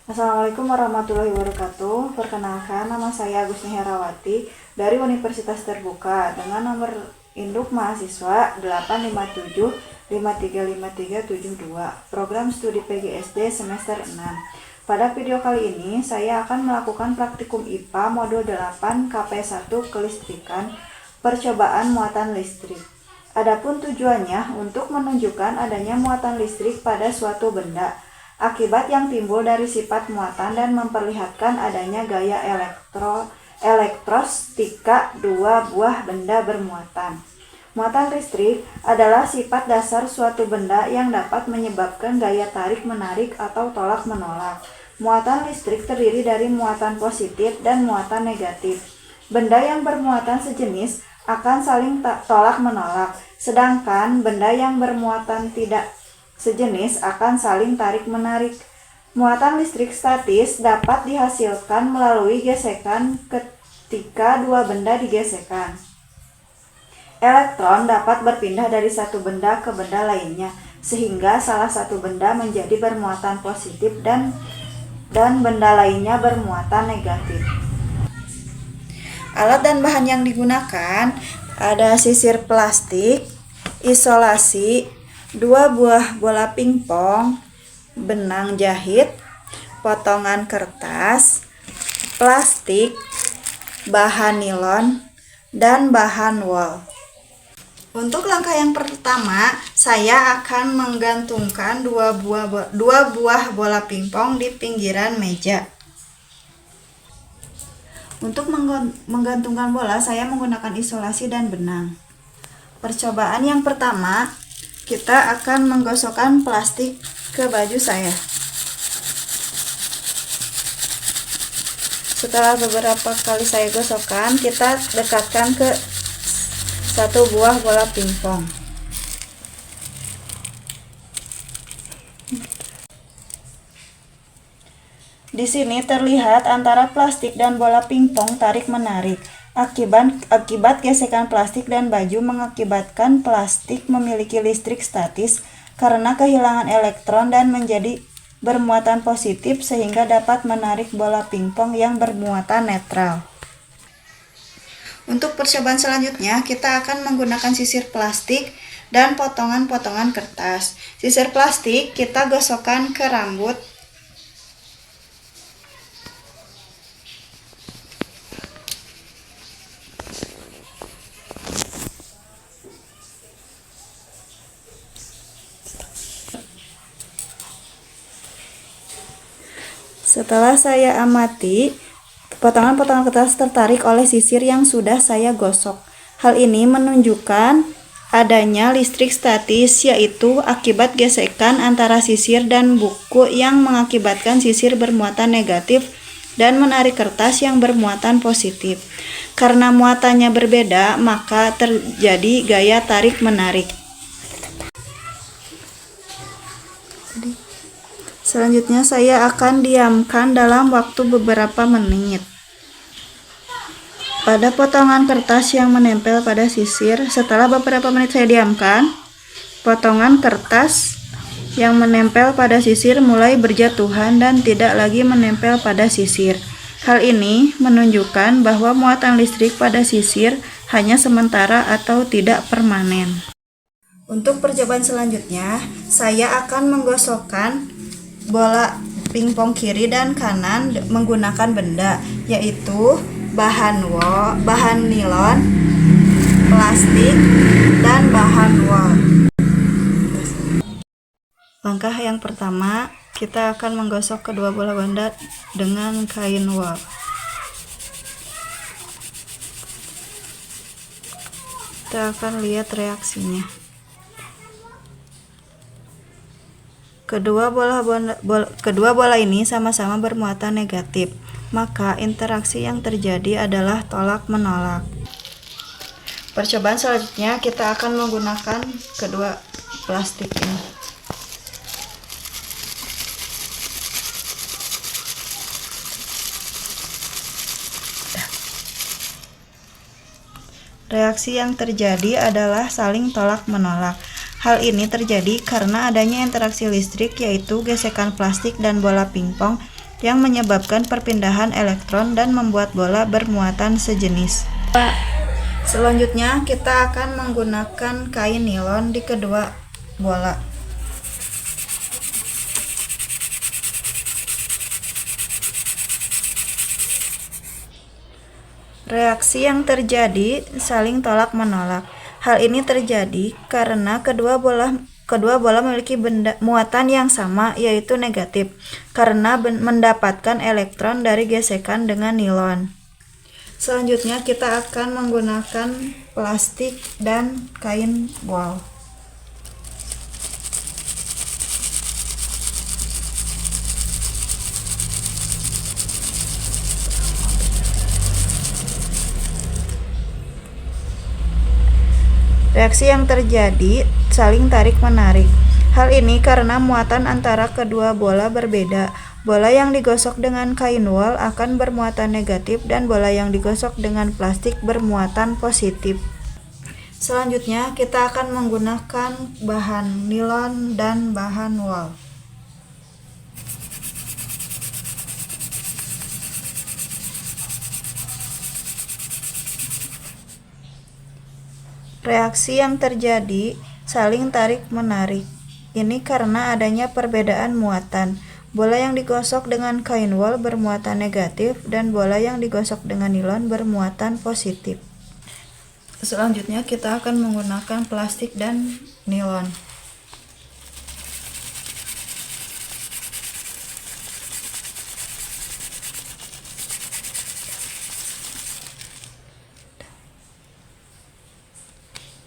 Assalamualaikum warahmatullahi wabarakatuh. Perkenalkan, nama saya Agusni Herawati dari Universitas Terbuka dengan nomor induk mahasiswa 857535372, program studi PGSD semester 6. Pada video kali ini, saya akan melakukan praktikum IPA modul 8 KP1 Kelistrikan, percobaan muatan listrik. Adapun tujuannya untuk menunjukkan adanya muatan listrik pada suatu benda, akibat yang timbul dari sifat muatan dan memperlihatkan adanya gaya elektrostika dua buah benda bermuatan. Muatan listrik adalah sifat dasar suatu benda yang dapat menyebabkan gaya tarik-menarik atau tolak-menolak. Muatan listrik terdiri dari muatan positif dan muatan negatif. Benda yang bermuatan sejenis akan saling tolak-menolak, sedangkan benda yang bermuatan tidak sejenis akan saling tarik-menarik. Muatan listrik statis dapat dihasilkan melalui gesekan ketika dua benda digesekkan. Elektron dapat berpindah dari satu benda ke benda lainnya, sehingga salah satu benda menjadi bermuatan positif dan benda lainnya bermuatan negatif. Alat dan bahan yang digunakan ada sisir plastik, isolasi, 2 buah bola pingpong, benang jahit, potongan kertas, plastik, bahan nilon, dan bahan wol. Untuk langkah yang pertama, saya akan menggantungkan 2 buah bola pingpong di pinggiran meja. Untuk menggantungkan bola, saya menggunakan isolasi dan benang. Percobaan yang pertama, kita akan menggosokkan plastik ke baju saya. Setelah beberapa kali saya gosokkan, kita dekatkan ke satu buah bola pingpong. Di sini terlihat antara plastik dan bola pingpong tarik-menarik. Akibat gesekan plastik dan baju mengakibatkan plastik memiliki listrik statis karena kehilangan elektron dan menjadi bermuatan positif sehingga dapat menarik bola pingpong yang bermuatan netral. Untuk percobaan selanjutnya, kita akan menggunakan sisir plastik dan potongan-potongan kertas. Sisir plastik kita gosokkan ke rambut. Setelah saya amati, potongan-potongan kertas tertarik oleh sisir yang sudah saya gosok. Hal ini menunjukkan adanya listrik statis, yaitu akibat gesekan antara sisir dan buku yang mengakibatkan sisir bermuatan negatif dan menarik kertas yang bermuatan positif. Karena muatannya berbeda, maka terjadi gaya tarik-menarik. Selanjutnya saya akan diamkan dalam waktu beberapa menit. Pada potongan kertas yang menempel pada sisir, setelah beberapa menit saya diamkan, potongan kertas yang menempel pada sisir mulai berjatuhan dan tidak lagi menempel pada sisir. Hal ini menunjukkan bahwa muatan listrik pada sisir hanya sementara atau tidak permanen. Untuk percobaan selanjutnya, saya akan menggosokkan bola pingpong kiri dan kanan menggunakan benda, yaitu bahan nilon, plastik, dan bahan wol. Langkah yang pertama, kita akan menggosok kedua bola benda dengan kain wol. Kita akan lihat reaksinya. Kedua bola ini sama-sama bermuatan negatif, maka interaksi yang terjadi adalah tolak-menolak. Percobaan selanjutnya kita akan menggunakan kedua plastik ini. Reaksi yang terjadi adalah saling tolak-menolak. Hal ini terjadi karena adanya interaksi listrik, yaitu gesekan plastik dan bola pingpong yang menyebabkan perpindahan elektron dan membuat bola bermuatan sejenis. Selanjutnya, kita akan menggunakan kain nilon di kedua bola. Reaksi yang terjadi saling tolak-menolak. Hal ini terjadi karena kedua bola memiliki muatan yang sama, yaitu negatif, karena mendapatkan elektron dari gesekan dengan nilon. Selanjutnya, kita akan menggunakan plastik dan kain wol. Reaksi yang terjadi saling tarik-menarik. Hal ini karena muatan antara kedua bola berbeda. Bola yang digosok dengan kain wol akan bermuatan negatif dan bola yang digosok dengan plastik bermuatan positif. Selanjutnya, kita akan menggunakan bahan nilon dan bahan wol. Reaksi yang terjadi saling tarik-menarik. Ini karena adanya perbedaan muatan. Bola yang digosok dengan kain wol bermuatan negatif dan bola yang digosok dengan nilon bermuatan positif. Selanjutnya, kita akan menggunakan plastik dan nilon.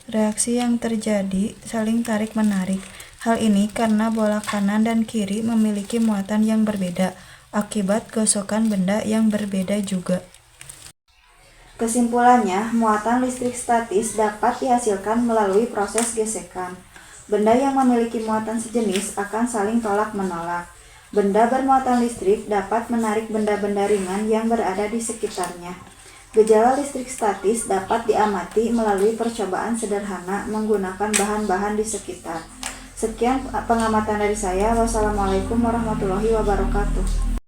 Reaksi yang terjadi saling tarik-menarik. Hal ini karena bola kanan dan kiri memiliki muatan yang berbeda, akibat gosokan benda yang berbeda juga. Kesimpulannya, muatan listrik statis dapat dihasilkan melalui proses gesekan. Benda yang memiliki muatan sejenis akan saling tolak-menolak. Benda bermuatan listrik dapat menarik benda-benda ringan yang berada di sekitarnya. Gejala listrik statis dapat diamati melalui percobaan sederhana menggunakan bahan-bahan di sekitar. Sekian pengamatan dari saya. Wassalamualaikum warahmatullahi wabarakatuh.